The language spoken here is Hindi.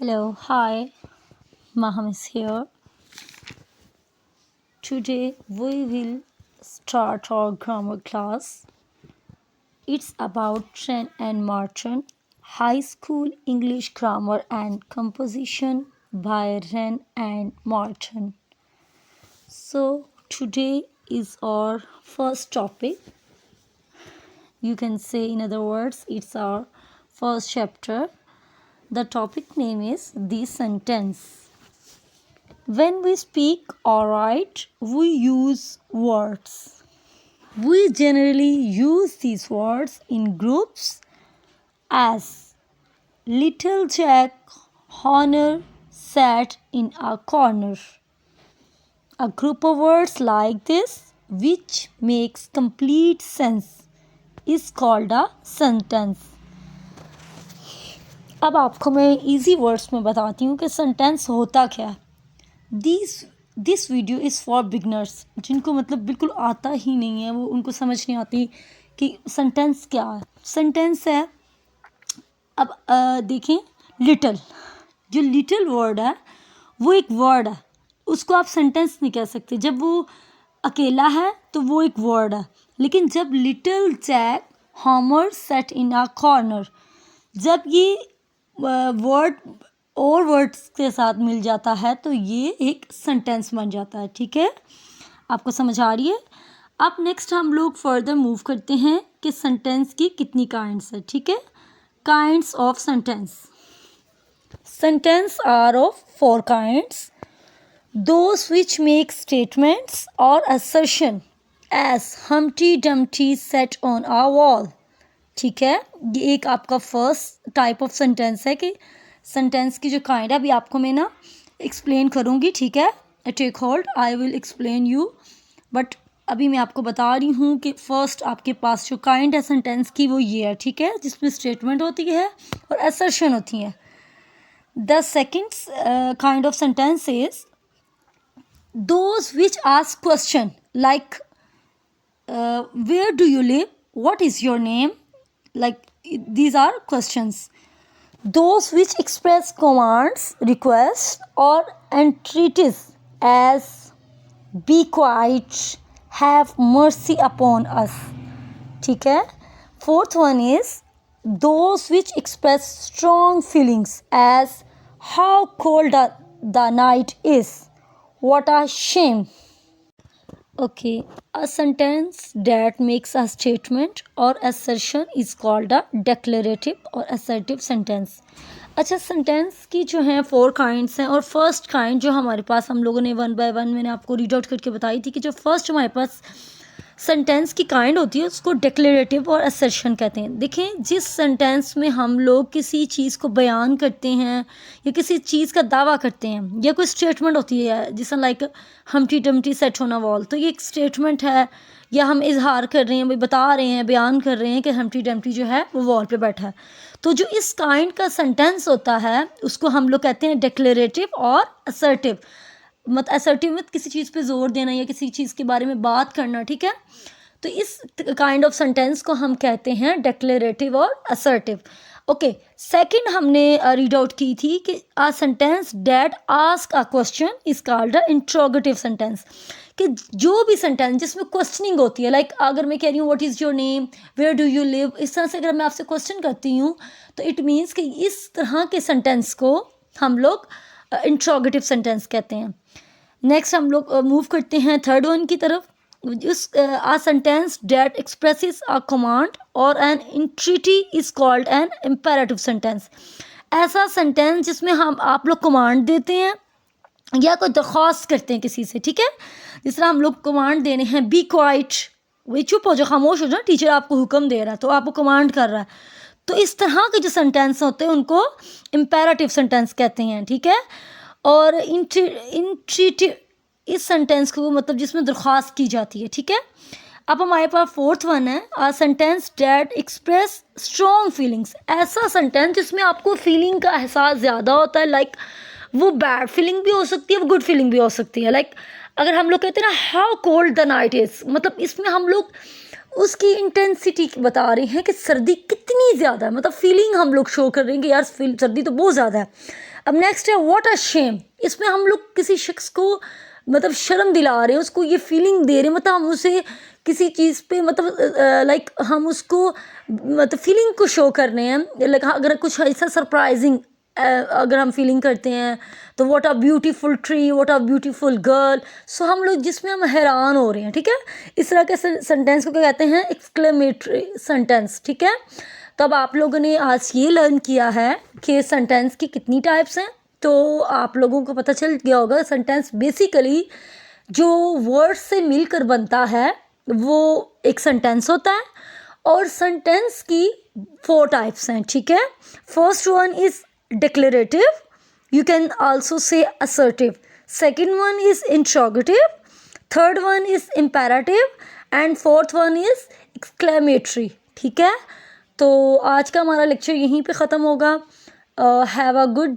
Hello, hi, Maham is here. Today we will start our grammar class. It's about Trent and Martin, High School English Grammar and Composition by Wren and Martin. So today is our first topic. You can say, in other words, it's our first chapter. The topic name is the sentence. When we speak or write, we use words. We generally use these words in groups as Little Jack Horner sat in a corner. A group of words like this, which makes complete sense, is called a sentence. अब आपको मैं इजी वर्ड्स में बताती हूँ कि सेंटेंस होता क्या है. This video is for beginners, जिनको मतलब बिल्कुल आता ही नहीं है, वो उनको समझ नहीं आती कि सेंटेंस क्या है. सेंटेंस है, अब देखें, लिटिल, जो लिटिल वर्ड है वो एक वर्ड है, उसको आप सेंटेंस नहीं कह सकते. जब वो अकेला है तो वो एक वर्ड है, लेकिन जब little Jack Horner sat in a corner, जब ये वर्ड और वर्ड्स के साथ मिल जाता है तो ये एक सेंटेंस बन जाता है. ठीक है, आपको समझ आ रही है. अब नेक्स्ट हम लोग फर्दर मूव करते हैं कि सेंटेंस की कितनी काइंड्स है. ठीक है, kinds of sentence. Sentence are of 4 kinds. Those which make statements और assertion as Humpty Dumpty sat on a wall. ठीक है, ये एक आपका फर्स्ट टाइप ऑफ सेंटेंस है कि सेंटेंस की जो काइंड है, अभी आपको मैं ना एक्सप्लेन करूँगी. ठीक है, take hold, I will explain you, but अभी मैं आपको बता रही हूँ कि फर्स्ट आपके पास जो काइंड है सेंटेंस की वो ये है. ठीक है, जिसमें स्टेटमेंट होती है और असर्शन होती है. The second kind of sentence is those which ask question like where do you live, what is your name, like these are questions. Those which express commands, requests or entreaties as be quiet, have mercy upon us. ठीक है. Fourth one is those which express strong feelings as how cold the night is, what a shame. Okay, a sentence that makes a statement or assertion is called a declarative or assertive sentence. अच्छा, सेंटेंस की जो हैं 4 काइंड्स हैं, और फर्स्ट काइंड जो हमारे पास हम लोगों ने 1 बाय 1 मैंने आपको रीड आउट करके बताई थी कि जो फर्स्ट हमारे पास सेंटेंस की काइंड होती है उसको डिक्लेरेटिव और असर्शन कहते हैं. देखें, जिस सेंटेंस में हम लोग किसी चीज़ को बयान करते हैं या किसी चीज़ का दावा करते हैं या कोई स्टेटमेंट होती है, जैसा like Humpty Dumpty sat on a wall, तो ये एक स्टेटमेंट है, या हम इजहार कर रहे हैं, भाई बता रहे हैं, बयान कर रहे हैं कि हम्टी डम्टी जो है वो वॉल पे बैठा है. तो जो इस काइंड का सेंटेंस होता है उसको हम लोग कहते हैं डिक्लेरेटिव और असर्टिव. मतलब असर्टिव में किसी चीज़ पे जोर देना या किसी चीज़ के बारे में बात करना. ठीक है, तो इस काइंड ऑफ सेंटेंस को हम कहते हैं डिक्लेरेटिव और असर्टिव. ओके, सेकंड हमने रीड आउट की थी कि a sentence that ask a question is called a interrogative sentence. कि जो भी सेंटेंस जिसमें क्वेश्चनिंग होती है, लाइक अगर मैं कह रही हूँ what is your name, where do you live, इस तरह से अगर मैं आपसे क्वेश्चन करती हूँ तो इट मीन्स कि इस तरह के सेंटेंस को हम लोग इंट्रोगेटिव सेंटेंस कहते हैं. नेक्स्ट हम लोग मूव करते हैं थर्ड वन की तरफ. A sentence that expresses a command or an entreaty is called an imperative sentence. ऐसा सेंटेंस जिसमें हम आप लोग कमांड देते हैं या कोई दरख्वास्त करते हैं किसी से. ठीक है, जिस तरह हम लोग कमांड दे रहे हैं, बी क्वाइट, वही चुप हो जाओ, खामोश हो जाओ, टीचर आपको हुक्म दे रहा है तो आपको कमांड कर रहा है. तो इस तरह के जो सेंटेंस होते हैं उनको इम्पेरेटिव सेंटेंस कहते हैं. ठीक है, और इंट्रीटिव इस सेंटेंस को मतलब जिसमें दरख्वास्त की जाती है. ठीक है, अब हमारे पास फोर्थ वन है a sentence that express strong feelings. ऐसा सेंटेंस जिसमें आपको फीलिंग का एहसास ज़्यादा होता है, लाइक वो बैड फीलिंग भी हो सकती है, वो गुड फीलिंग भी हो सकती है. लाइक अगर हम लोग कहते हैं ना how cold the night is, मतलब इसमें हम लोग उसकी इंटेंसिटी बता रहे हैं कि सर्दी कितनी ज़्यादा है, मतलब फीलिंग हम लोग शो कर रहे हैं कि यार सर्दी तो बहुत ज़्यादा है. अब नेक्स्ट है व्हाट अ शेम। इसमें हम लोग किसी शख्स को मतलब शर्म दिला रहे हैं, उसको ये फीलिंग दे रहे हैं, मतलब हम उसे किसी चीज़ पे मतलब लाइक हम उसको मतलब फीलिंग को शो कर रहे हैं। लाइक अगर कुछ ऐसा सरप्राइजिंग अगर हम फीलिंग करते हैं तो what a beautiful tree, what a beautiful girl. So हम लोग जिसमें हम हैरान हो रहे हैं, ठीक है। इस तरह के सेंटेंस को क्या कहते हैं, एक्सक्लेमेटरी सेंटेंस, ठीक है। तो अब आप लोगों ने आज ये लर्न किया है कि सेंटेंस की कितनी टाइप्स हैं। तो आप लोगों को पता चल गया होगा सेंटेंस बेसिकली जो वर्ड से मिलकर बनता है वो एक सेंटेंस होता है। और सेंटेंस की 4 टाइप्स हैं, ठीक है। First one is declarative, you can also say assertive. Second one is interrogative. Third one is imperative. And fourth one is exclamatory. ठीक है। तो आज का हमारा लेक्चर यहीं पे ख़त्म होगा। Have a good